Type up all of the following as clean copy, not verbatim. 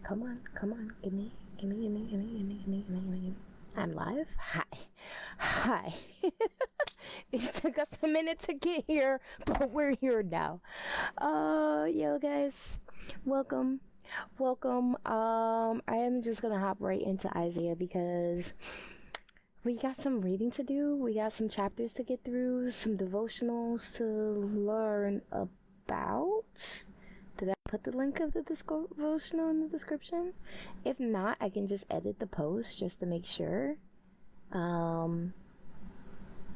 Come on. Give me. I'm live. Hi. It took us a minute to get here, but we're here now. Yo guys, welcome. I am just gonna hop right into Isaiah because we got some reading to do. We got some chapters to get through, some devotionals to learn about. Did I put the link of the devotional in the description? If not, I can just edit the post just to make sure. The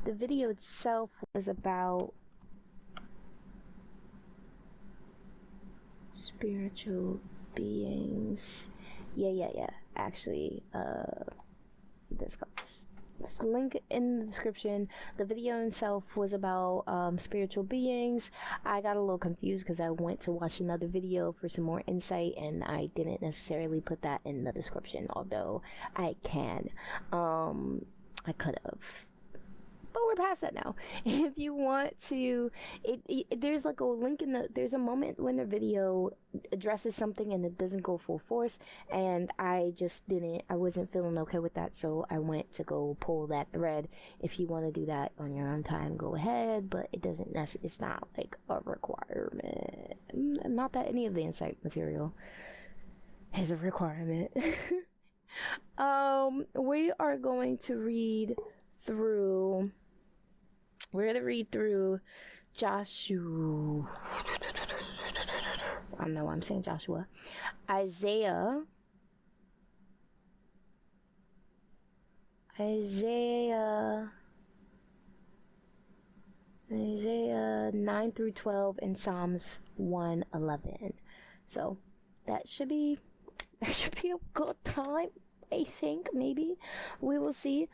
video itself was about spiritual beings. Yeah. Actually, this link in the description. The video itself was about spiritual beings. I got a little confused because I went to watch another video for some more insight, and I didn't necessarily put that in the description, although I can. I could have, but we're past that now. If you want to, there's like a link in there's a moment when the video addresses something and it doesn't go full force, and I wasn't feeling okay with that, so I went to go pull that thread. If you want to do that on your own time, go ahead, but it's not like a requirement. Not that any of the insight material is a requirement. We are going to read through. We're going to read through Joshua. I know I'm saying Joshua. Isaiah 9 through 12 and Psalms 111. So that should be a good time, I think. Maybe we will see.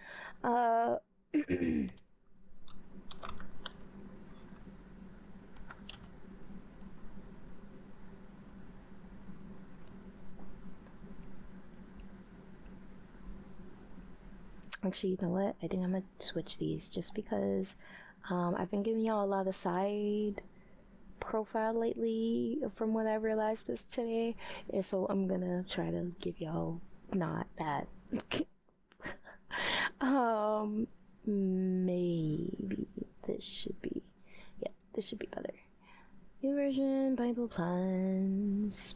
Actually, you know what? I think I'm gonna switch these just because I've been giving y'all a lot of side profile lately from what I realized this today, and so I'm gonna try to give y'all not that. Maybe this should be better. New version, Bible plans.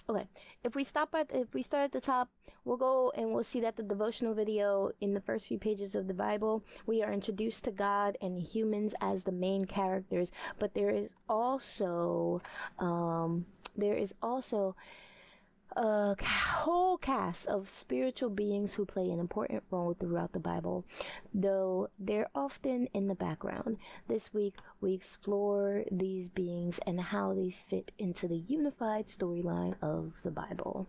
Okay, if we start at the top, we'll go and we'll see that the devotional video, in the first few pages of the Bible, we are introduced to God and humans as the main characters, but there is also a whole cast of spiritual beings who play an important role throughout the Bible, though they're often in the background. This week, we explore these beings and how they fit into the unified storyline of the Bible.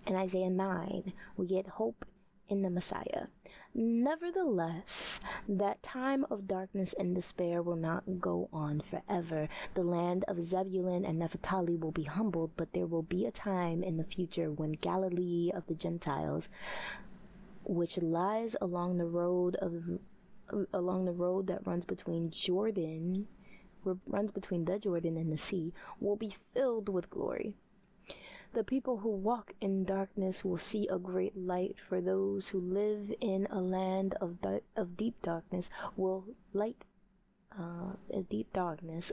In Isaiah 9, we get hope in the Messiah. Nevertheless, that time of darkness and despair will not go on forever. The land of Zebulun and Naphtali will be humbled, but there will be a time in the future when Galilee of the Gentiles, which lies along the road that runs between the Jordan and the sea, will be filled with glory. The people who walk in darkness will see a great light. For those who live in a land of deep darkness a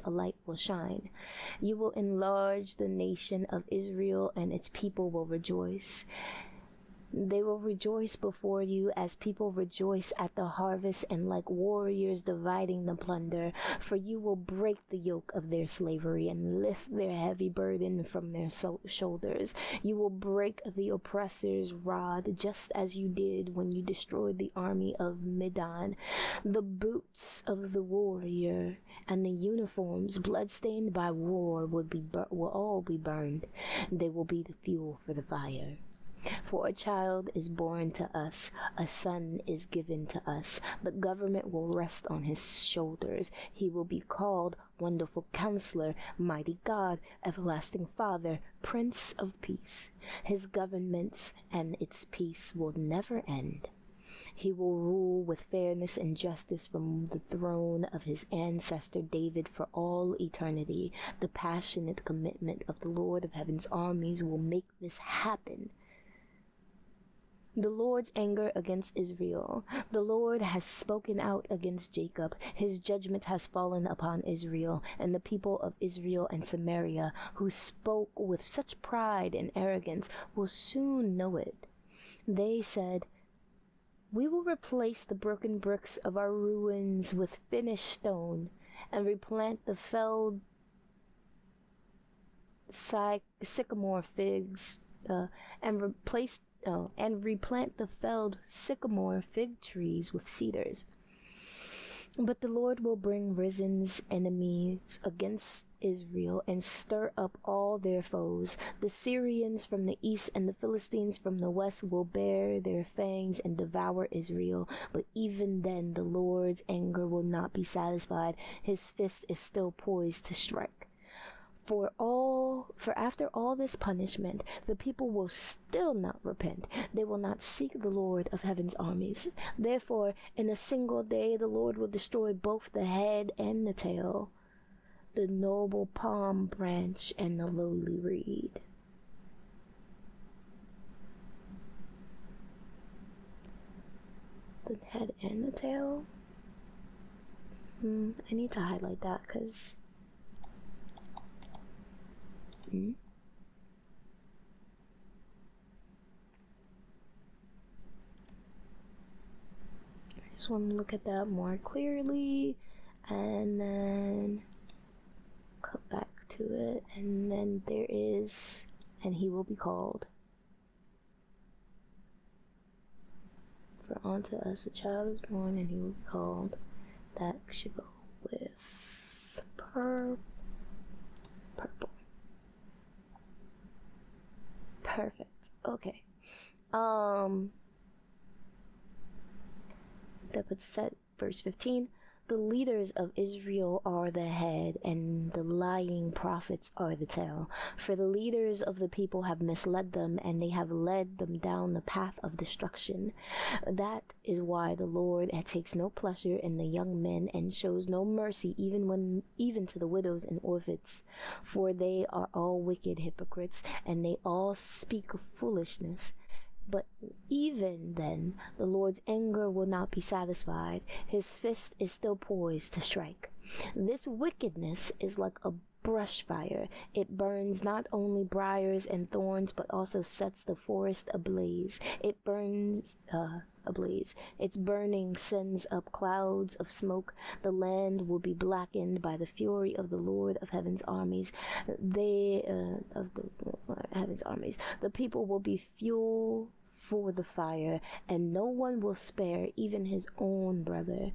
light will shine. You will enlarge the nation of Israel, and its people will rejoice. They will rejoice before you as people rejoice at the harvest, and like warriors dividing the plunder. For you will break the yoke of their slavery and lift their heavy burden from their shoulders. You will break the oppressor's rod, just as you did when you destroyed the army of Midian. The boots of the warrior and the uniforms bloodstained by war will all be burned. They will be the fuel for the fire. For a child is born to us, a son is given to us. The government will rest on his shoulders. He will be called Wonderful Counselor, Mighty God, Everlasting Father, Prince of Peace. His governments and its peace will never end. He will rule with fairness and justice from the throne of his ancestor David for all eternity. The passionate commitment of the Lord of Heaven's armies will make this happen. The Lord's anger against Israel. The Lord has spoken out against Jacob. His judgment has fallen upon Israel, and the people of Israel and Samaria, who spoke with such pride and arrogance, will soon know it. They said, "We will replace the broken bricks of our ruins with finished stone, and replant the felled sycamore figs, and replace and replant the felled sycamore fig trees with cedars." But the Lord will bring Rezin's enemies against Israel and stir up all their foes. The Syrians from the east and the Philistines from the west will bare their fangs and devour Israel. But even then the Lord's anger will not be satisfied. His fist is still poised to strike. For after all this punishment, the people will still not repent. They will not seek the Lord of Heaven's armies. Therefore, in a single day, the Lord will destroy both the head and the tail, the noble palm branch and the lowly reed. The head and the tail? I need to highlight that because I just want to look at that more clearly and then come back to it. And then there is, and he will be called. For unto us a child is born, and he will be called. That should go with purple. Perfect. Okay. That puts us at verse 15. The leaders of Israel are the head, and the lying prophets are the tail. For the leaders of the people have misled them, and they have led them down the path of destruction. That is why the Lord takes no pleasure in the young men, and shows no mercy even to the widows and orphans. For they are all wicked hypocrites, and they all speak foolishness. But even then, the Lord's anger will not be satisfied. His fist is still poised to strike. This wickedness is like a brush fire. It burns not only briars and thorns, but also sets the forest ablaze. It burns ablaze. Its burning sends up clouds of smoke. The land will be blackened by the fury of the Lord of Heaven's armies. The people will be fuel for the fire, and no one will spare even his own brother.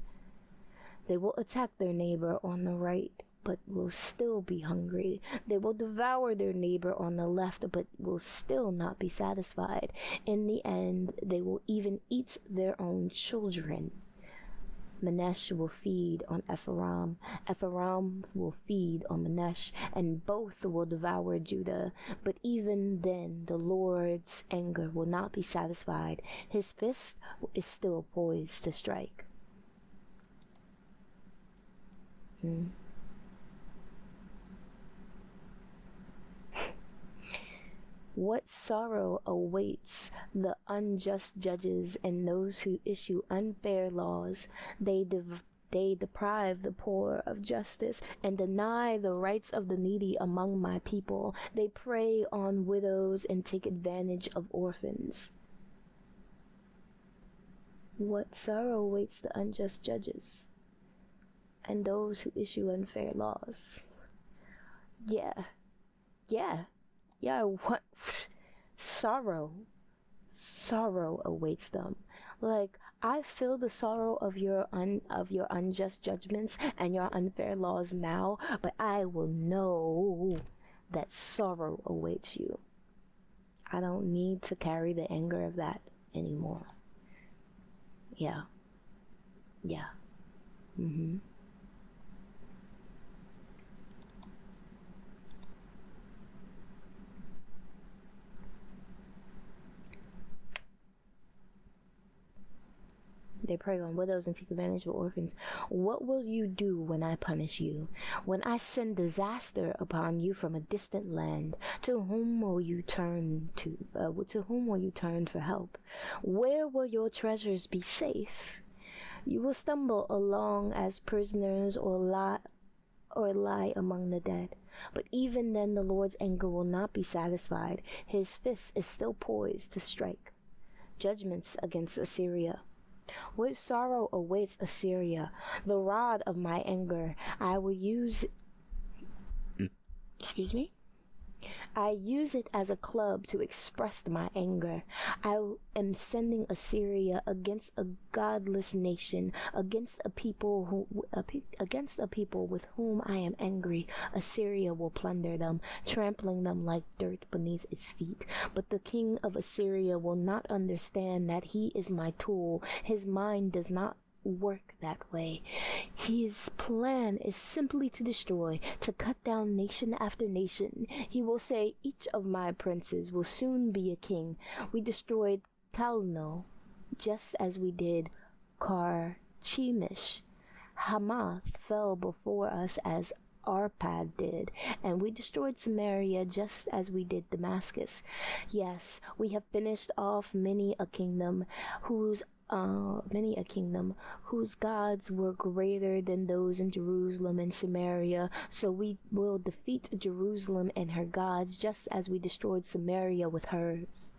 They will attack their neighbor on the right, but will still be hungry. They will devour their neighbor on the left, but will still not be satisfied. In the end, they will even eat their own children. Manasseh will feed on Ephraim. Ephraim will feed on Manasseh, and both will devour Judah. But even then, the Lord's anger will not be satisfied. His fist is still poised to strike. What sorrow awaits the unjust judges and those who issue unfair laws. They deprive the poor of justice and deny the rights of the needy among my people. They prey on widows and take advantage of orphans. What sorrow awaits the unjust judges and those who issue unfair laws. Yeah, what sorrow awaits them. Like, I feel the sorrow of your unjust judgments and your unfair laws now, but I will know that sorrow awaits you. I don't need to carry the anger of that anymore. Yeah. They prey on widows and take advantage of orphans. What will you do when I punish you? When I send disaster upon you from a distant land, to whom will you turn to? To whom will you turn for help? Where will your treasures be safe? You will stumble along as prisoners or lie among the dead. But even then the Lord's anger will not be satisfied. His fist is still poised to strike judgments against Assyria. What sorrow awaits Assyria? The rod of my anger. I use it as a club to express my anger. I am sending Assyria against a godless nation, against a people with whom I am angry. Assyria will plunder them, trampling them like dirt beneath its feet. But the king of Assyria will not understand that he is my tool. His mind does not work that way. His plan is simply to destroy, to cut down nation after nation. He will say, each of my princes will soon be a king. We destroyed Calno, just as we did Karchemish. Hamath fell before us as Arpad did, and we destroyed Samaria just as we did Damascus. Yes, we have finished off many a kingdom whose gods were greater than those in Jerusalem and Samaria. So we will defeat Jerusalem and her gods just as we destroyed Samaria with hers.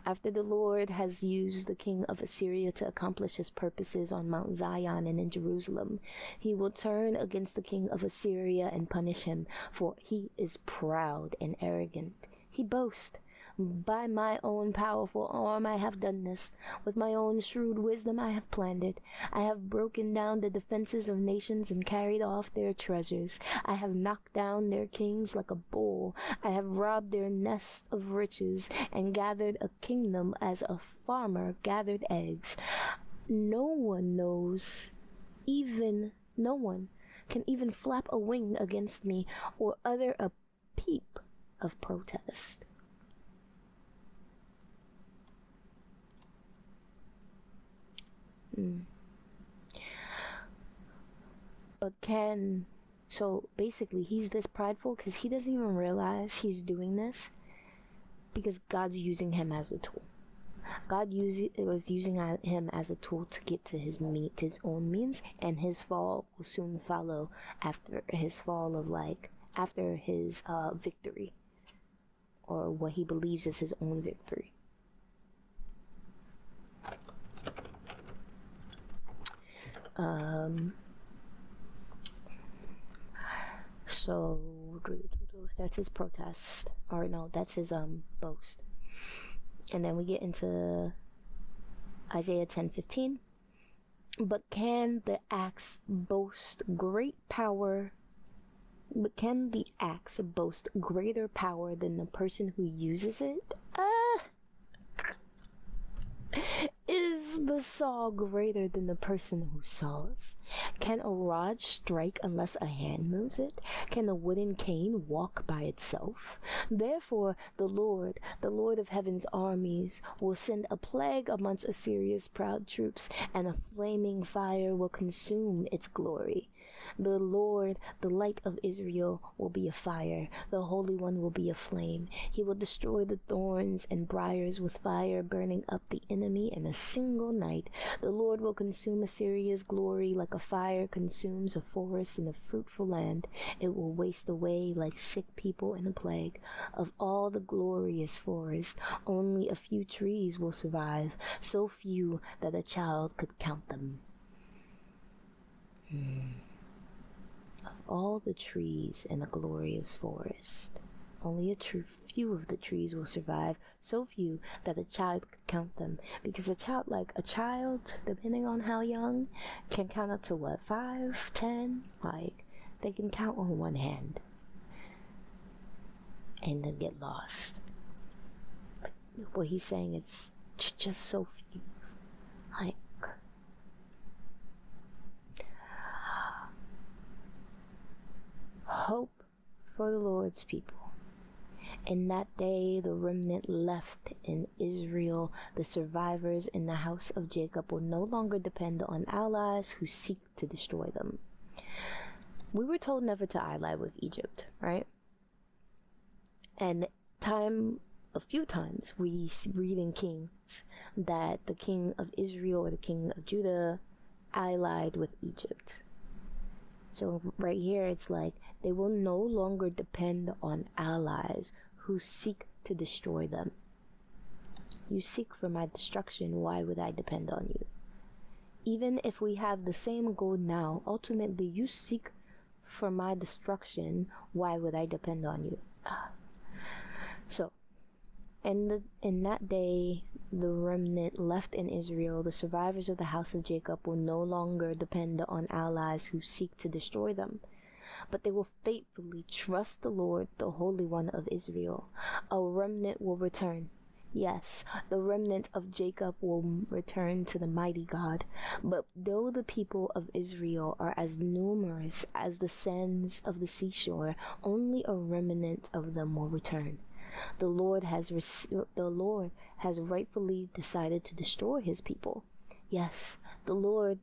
After the Lord has used the king of Assyria to accomplish his purposes on Mount Zion and in Jerusalem, he will turn against the king of Assyria and punish him, for he is proud and arrogant. He boasts, by my own powerful arm I have done this. With my own shrewd wisdom I have planned it. I have broken down the defenses of nations and carried off their treasures. I have knocked down their kings like a bull. I have robbed their nests of riches and gathered a kingdom as a farmer gathered eggs. No one can even flap a wing against me or utter a peep of protest. But so basically he's this prideful because he doesn't even realize he's doing this because God's using him as a tool. God was using him as a tool to get to his own means, and his fall will soon follow after his victory, or what he believes is his own victory. So that's his protest, or no, that's his boast. And then we get into Isaiah 10:15. But can the axe boast greater power than the person who uses it? Is the saw greater than the person who saws? Can a rod strike unless a hand moves it? Can a wooden cane walk by itself? Therefore the Lord of heaven's armies, will send a plague amongst Assyria's proud troops, and a flaming fire will consume its glory. The Lord, the light of Israel, will be a fire. The Holy One will be a flame. He will destroy the thorns and briars with fire, burning up the enemy in a single night. The Lord will consume Assyria's glory like a fire consumes a forest in a fruitful land. It will waste away like sick people in a plague. Of all the glorious forest, only a few trees will survive, so few that a child could count them. Of all the trees in a glorious forest, only few of the trees will survive, so few that a child could count them. Because a child, depending on how young, can count up to 5, 10, they can count on one hand and then get lost. But what he's saying is just so few. Hope for the Lord's people In that day, the remnant left in Israel, the survivors in the house of Jacob, will no longer depend on allies who seek to destroy them. We were told never to ally with Egypt, right? And a few times we read in Kings that the king of Israel or the king of Judah allied with Egypt. So right here it's like they will no longer depend on allies who seek to destroy them. You seek for my destruction, why would I depend on you? Even if we have the same goal now, ultimately you seek for my destruction, why would I depend on you? So, in that day, the remnant left in Israel, the survivors of the house of Jacob, will no longer depend on allies who seek to destroy them, but they will faithfully trust the Lord, the Holy One of Israel. A remnant will return. Yes, the remnant of Jacob will return to the mighty God. But though the people of Israel are as numerous as the sands of the seashore, only a remnant of them will return. The Lord has rightfully decided to destroy his people. Yes, the Lord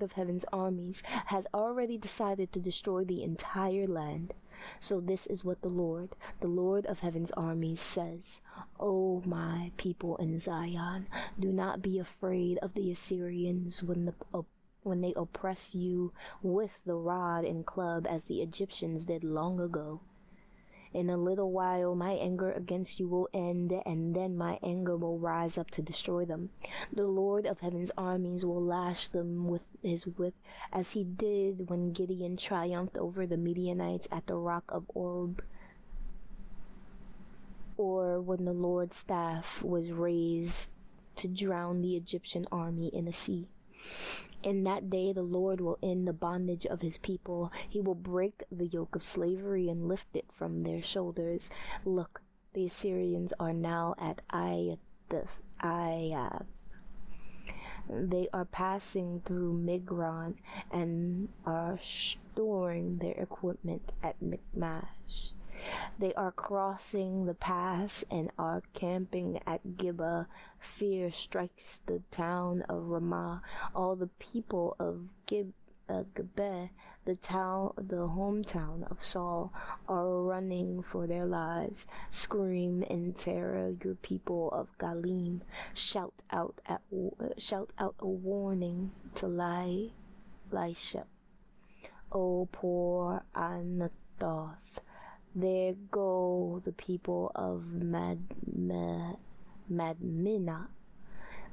of heaven's armies, has already decided to destroy the entire land. So this is what the Lord of heaven's armies says. O my people in Zion, do not be afraid of the Assyrians when they oppress you with the rod and club as the Egyptians did long ago. In a little while my anger against you will end, and then my anger will rise up to destroy them. The Lord of heaven's armies will lash them with his whip, as he did when Gideon triumphed over the Midianites at the rock of Oreb, or when the Lord's staff was raised to drown the Egyptian army in the sea. In that day the Lord will end the bondage of his people. He will break the yoke of slavery and lift it from their shoulders. Look, the Assyrians are now at Ayath. They are passing through Migron and are storing their equipment at Michmash. They are crossing the pass and are camping at Gibeah. Fear strikes the town of Ramah. All the people of Gibeah, the hometown of Saul, are running for their lives. Scream in terror, your people of Galim. Shout out a warning to Laisha. O poor Anathoth. There go the people of Madmenah,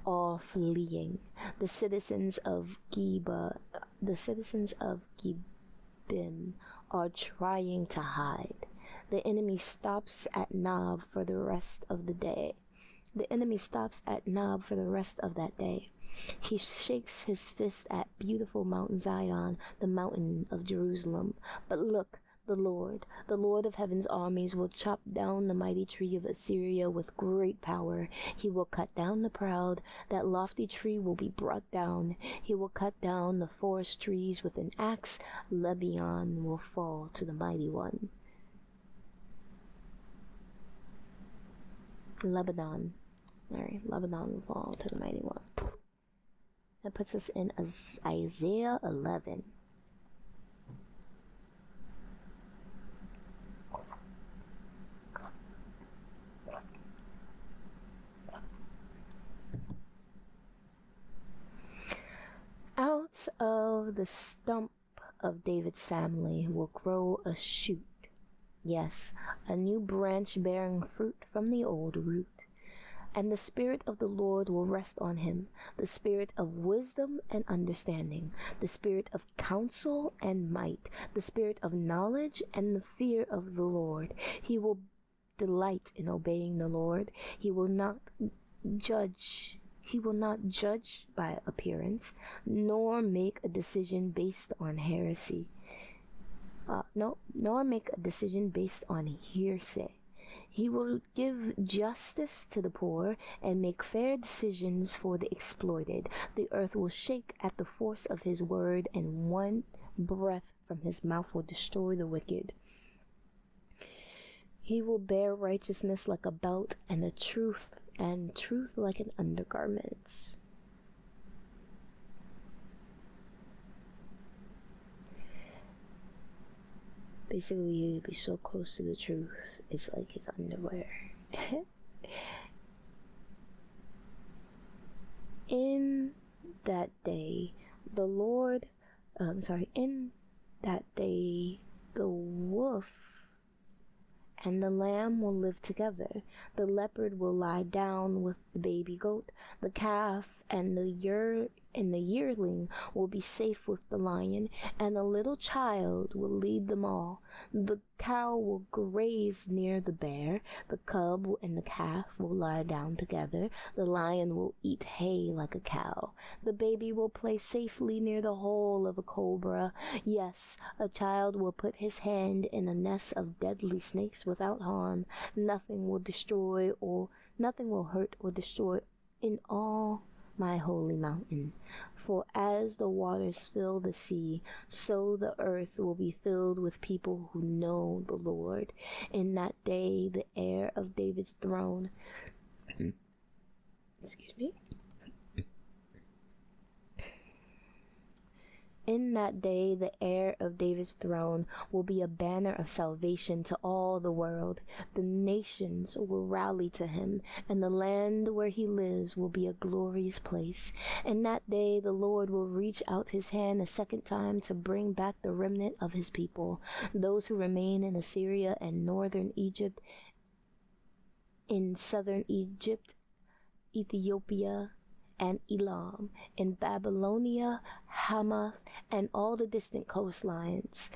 all fleeing. The citizens of Gibim are trying to hide. The enemy stops at Nob for the rest of the day. That day. He shakes his fist at beautiful Mount Zion, the mountain of Jerusalem. But look, the Lord of heaven's armies will chop down the mighty tree of Assyria with great power. He will cut down the proud. That lofty tree will be brought down. He will cut down the forest trees with an axe. Lebanon will fall to the mighty one. Lebanon will fall to the mighty one. That puts us in Isaiah 11. Out of the stump of David's family will grow a shoot. Yes, a new branch bearing fruit from the old root. And the Spirit of the Lord will rest on him, the Spirit of wisdom and understanding, the Spirit of counsel and might, the Spirit of knowledge and the fear of the Lord. He will delight in obeying the Lord. He will not judge by appearance, nor make a decision based on heresy. Nor make a decision based on hearsay. He will give justice to the poor and make fair decisions for the exploited. The earth will shake at the force of his word, and one breath from his mouth will destroy the wicked. He will bear righteousness like a belt, and truth like an undergarment. Basically, he would be so close to the truth, it's like his underwear. In that day, in that day, the wolf and the lamb will live together. The leopard will lie down with the baby goat. The calf and the yearling will be safe with the lion, and a little child will lead them all. The cow will graze near the bear. The cub and the calf will lie down together. The lion will eat hay like a cow. The baby will play safely near the hole of a cobra. Yes, a child will put his hand in a nest of deadly snakes without harm. Nothing will hurt or destroy in all my holy mountain. For as the waters fill the sea, so the earth will be filled with people who know the Lord. In that day, the heir of David's throne, In that day, the heir of David's throne will be a banner of salvation to all the world. The nations will rally to him, and the land where he lives will be a glorious place. In that day, the Lord will reach out his hand a second time to bring back the remnant of his people, those who remain in Assyria and northern Egypt, in southern Egypt, Ethiopia, and Elam, in Babylonia, Hamath, and all the distant coastlines.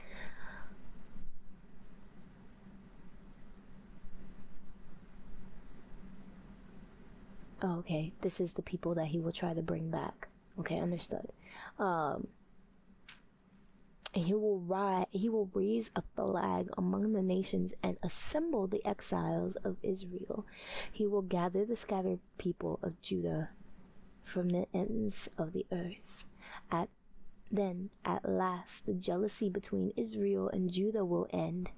Oh, okay, this is the people that he will try to bring back. Okay, understood. He will raise a flag among the nations and assemble the exiles of Israel. He will gather the scattered people of Judah from the ends of the earth. Then, at last, the jealousy between Israel and Judah will end.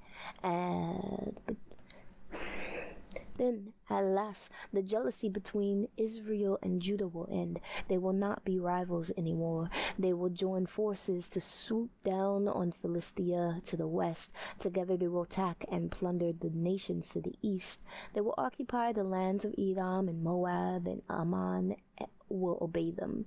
They will not be rivals anymore. They will join forces to swoop down on Philistia to the west. Together they will attack and plunder the nations to the east. They will occupy the lands of Edom and Moab, and Ammon will obey them.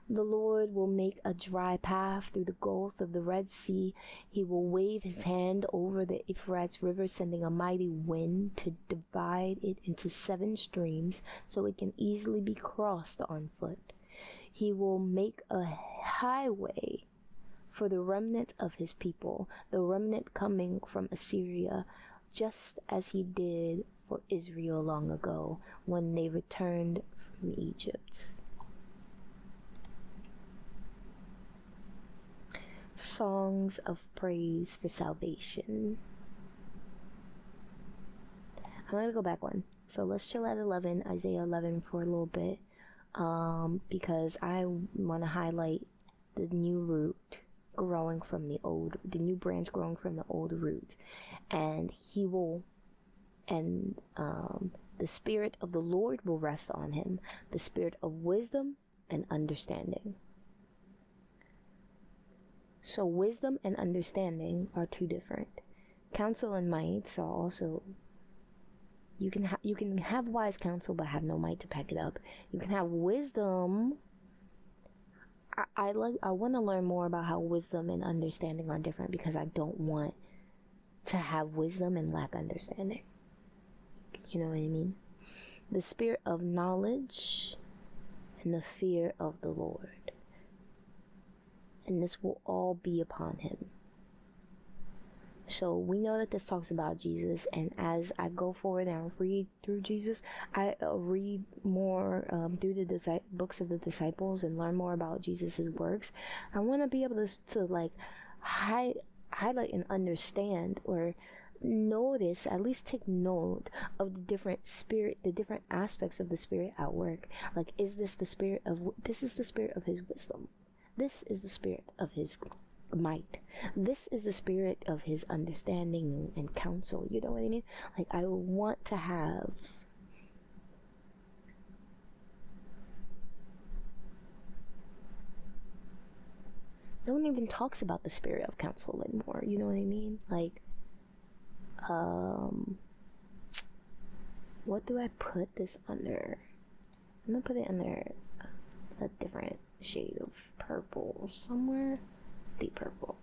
The Lord will make a dry path through the gulf of the Red Sea. He will wave his hand over the Euphrates River, sending a mighty wind to divide it into 7 streams so it can easily be crossed on foot. He will make a highway for the remnant of his people, the remnant coming from Assyria, just as he did for Israel long ago when they returned from Egypt. Songs of praise for salvation. I'm going to go back one. So let's chill at Isaiah 11 for a little bit, because I want to highlight the new root growing from the new branch growing from the old root. And the Spirit of the Lord will rest on him, the Spirit of wisdom and understanding. So wisdom and understanding are 2 different. Counsel and might are also. You can have wise counsel but have no might to back it up. You can have wisdom. I want to learn more about how wisdom and understanding are different, because I don't want to have wisdom and lack understanding. You know what I mean? The spirit of knowledge and the fear of the Lord. And this will all be upon him. So we know that this talks about Jesus, and as I go forward and read through Jesus, I read more through the books of the disciples and learn more about Jesus's works. I want to be able to like highlight and understand, or notice, at least take note of the different aspects of the Spirit at work. Like, this is the spirit of his wisdom. This is the spirit of his might. This is the spirit of his understanding and counsel. You know what I mean? Like, I want to have no one even talks about the spirit of counsel anymore. You know what I mean? Like, what do I put this under? I'm gonna put it under a different shade of purple somewhere. Deep purple.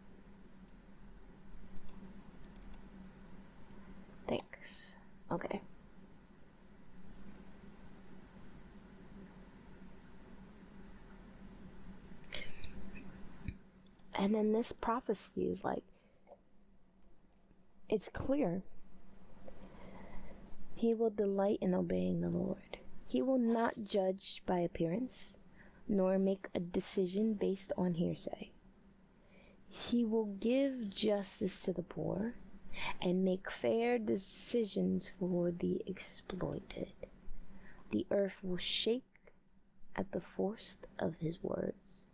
Thanks. Okay. And then this prophecy is like, it's clear. He will delight in obeying the Lord. He will not judge by appearance, nor make a decision based on hearsay. He will give justice to the poor and make fair decisions for the exploited. The earth will shake at the force of his words.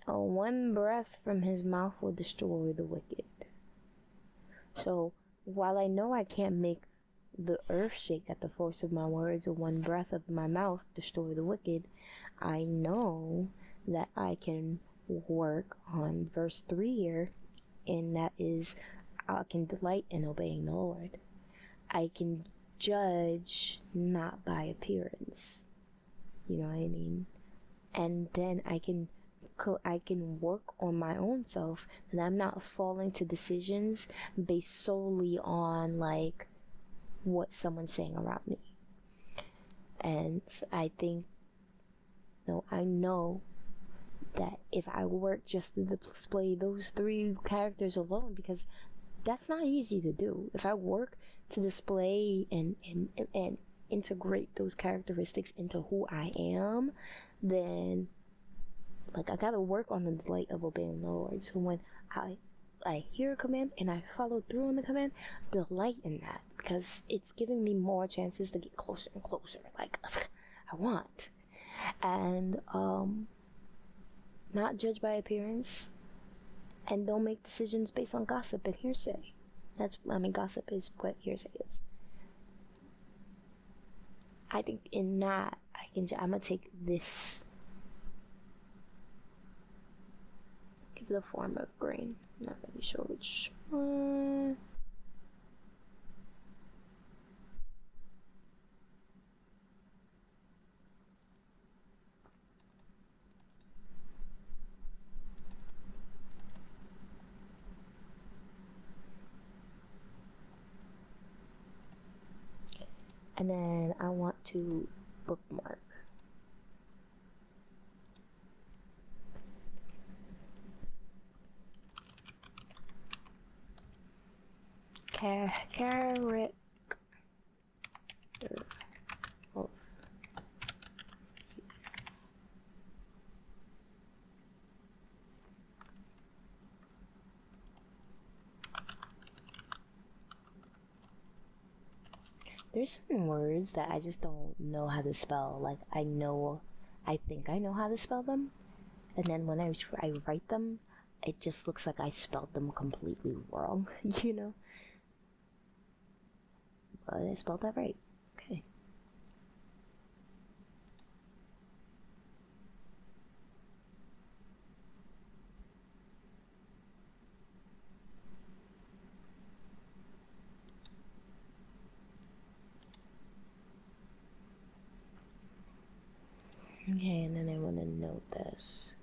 One breath from his mouth will destroy the wicked. So, while I know I can't make the earth shake at the force of my words, or one breath of my mouth destroy the wicked, I know that I can work on verse 3 here, and that is, I can delight in obeying the Lord. I can judge not by appearance. You know what I mean? And then I can work on my own self, and I'm not falling to decisions based solely on like what someone's saying around me. And I think, no, I know that if I work just to display those 3 characters alone, because that's not easy to do. If I work to display and integrate those characteristics into who I am, then like I gotta work on the delight of obeying the Lord. So when I hear a command and I follow through on the command, delight in that, because it's giving me more chances to get closer and closer, like I want. And not judge by appearance, and don't make decisions based on gossip and hearsay. Gossip is what hearsay is. I think in that I'm gonna take this, give it a form of green. Not really sure which one. And then I want to bookmark. Character. Oh. There's certain words that I just don't know how to spell. Like, I think I know how to spell them, and then when I write them, it just looks like I spelled them completely wrong, you know? But I spelled that right. Okay. Okay, and then I want to note this.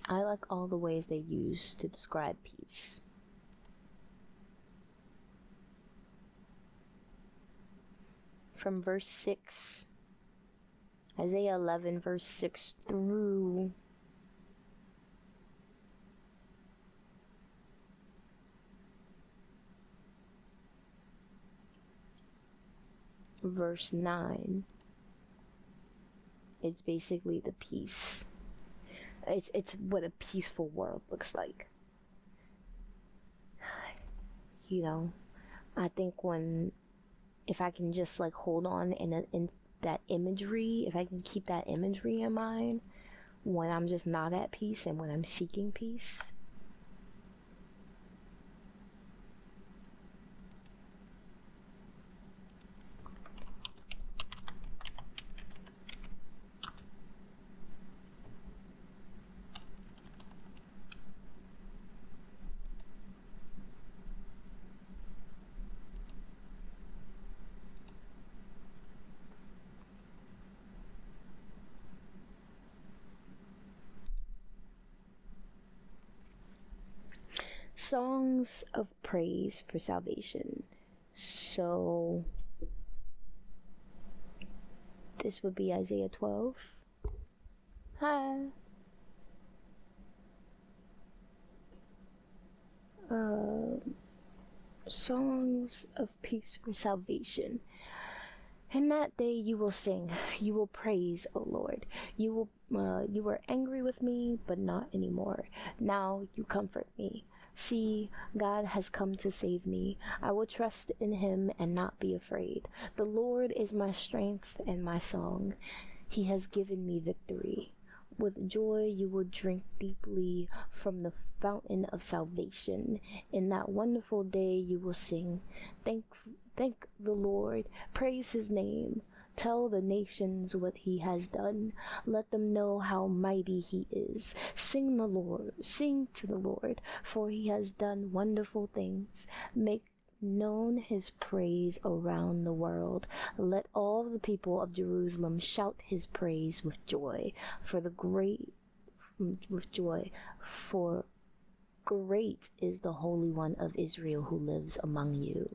I like all the ways they use to describe peace. From verse 6, Isaiah 11, verse 6 through verse 9, it's basically the peace. It's what a peaceful world looks like. You know, I think if I can just like hold on in that imagery, if I can keep that imagery in mind when I'm just not at peace and when I'm seeking peace, songs of praise for salvation. So this would be Isaiah 12. Hi. Songs of peace for salvation. In that day you will sing, you will praise, O Lord. You were angry with me, but not anymore. Now you comfort me. See, God has come to save me. I will trust in him and not be afraid. The Lord is my strength and my song. He has given me victory. With joy you will drink deeply from the fountain of salvation. In that wonderful day you will sing. Thank the Lord. Praise his name. Tell the nations what he has done. Let them know how mighty he is. Sing to the Lord, for he has done wonderful things. Make known his praise around the world. Let all the people of Jerusalem shout his praise with joy. For great is the Holy One of Israel who lives among you.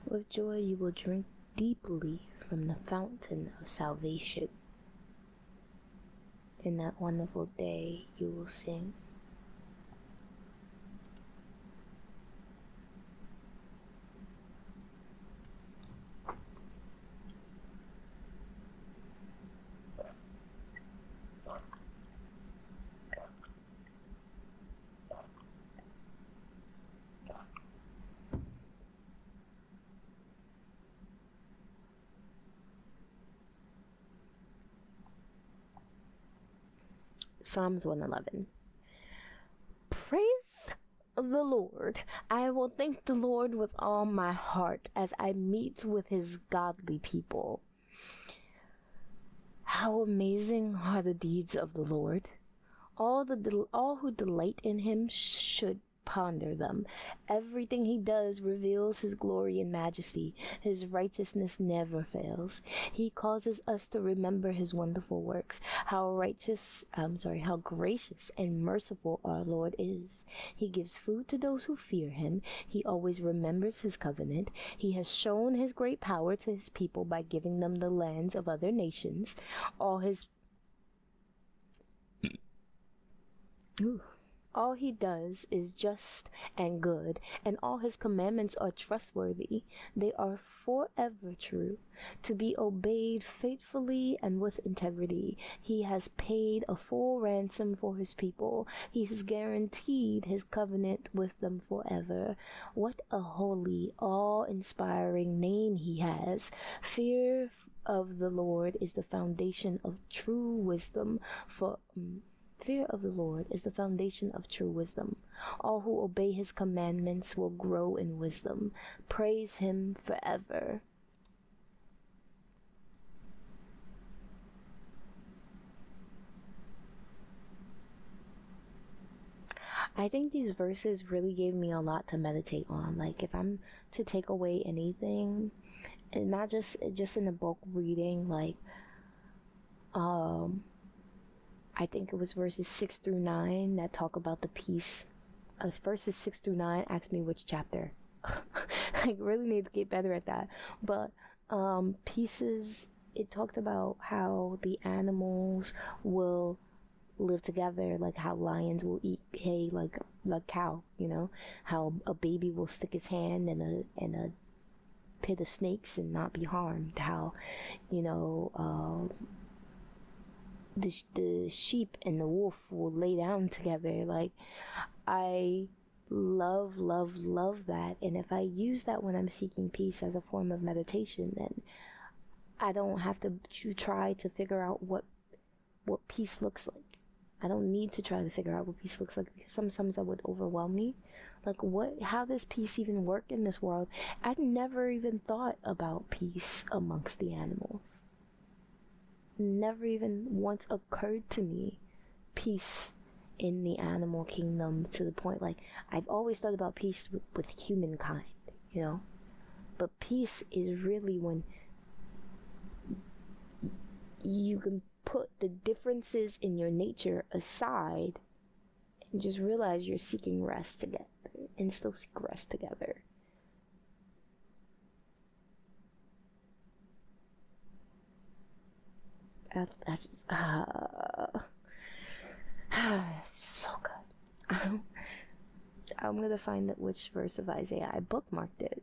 With joy you will drink deeply from the fountain of salvation. In that wonderful day you will sing. Psalms 111. Praise the Lord. I will thank the Lord with all my heart as I meet with his godly people. How amazing are the deeds of the Lord. All who delight in him should ponder them. Everything he does reveals his glory and majesty. His righteousness never fails. He causes us to remember his wonderful works. How gracious and merciful our Lord is. He gives food to those who fear him. He always remembers his covenant. He has shown his great power to his people by giving them the lands of other nations. All he does is just and good, and all his commandments are trustworthy. They are forever true, to be obeyed faithfully and with integrity. He has paid a full ransom for his people. He has guaranteed his covenant with them forever. What a holy, awe-inspiring name he has. Fear of the Lord is the foundation of true wisdom. Fear of the Lord is the foundation of true wisdom. All who obey his commandments will grow in wisdom. Praise him forever. I think these verses really gave me a lot to meditate on. Like if I'm to take away anything, and not just in the book reading, like um I think it was verses 6 through 9 that talk about the peace. Verses 6 through 9. Ask me which chapter. I really need to get better at that. But pieces. It talked about how the animals will live together, like how lions will eat hay like cow. You know how a baby will stick his hand in a pit of snakes and not be harmed. How you know. The sheep and the wolf will lay down together. Like I love that, and if I use that when I'm seeking peace as a form of meditation, then I don't have to try to figure out what peace looks like. I don't need to try to figure out what peace looks like, because sometimes that would overwhelm me. Like how does peace even work in this world? I'd never even thought about peace amongst the animals. Never even once occurred to me peace in the animal kingdom, to the point like I've always thought about peace with humankind, you know. But peace is really when you can put the differences in your nature aside and just realize you're seeking rest together and still seek rest together. That's so good. I'm gonna find which verse of Isaiah. I bookmarked it.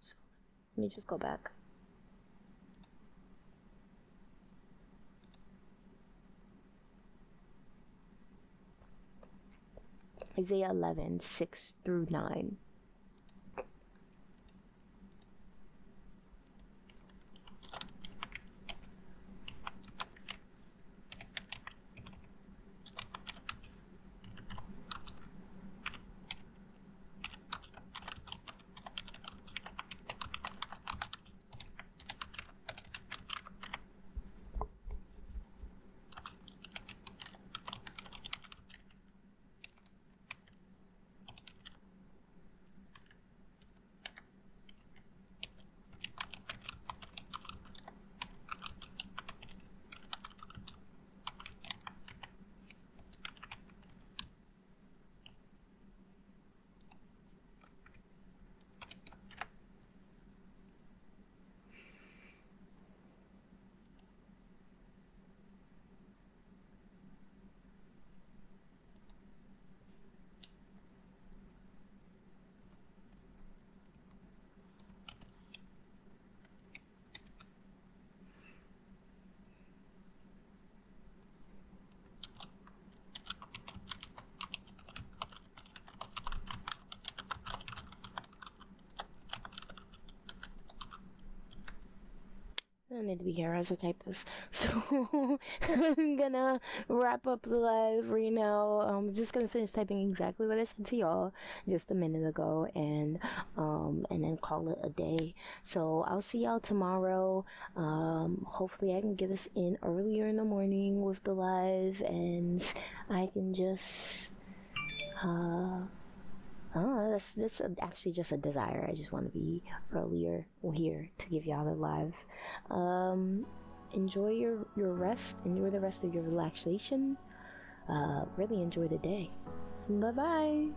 So let me just go back. Isaiah 11, 6 through 9. I don't need to be here as I type this. So I'm gonna wrap up the live right now. I'm just gonna finish typing exactly what I said to y'all just a minute ago, and then call it a day. So I'll see y'all tomorrow. Hopefully I can get us in earlier in the morning with the live, and I can just oh, that's actually just a desire. I just want to be earlier here to give y'all a live. Enjoy your rest. Enjoy the rest of your relaxation. Really enjoy the day. Bye bye.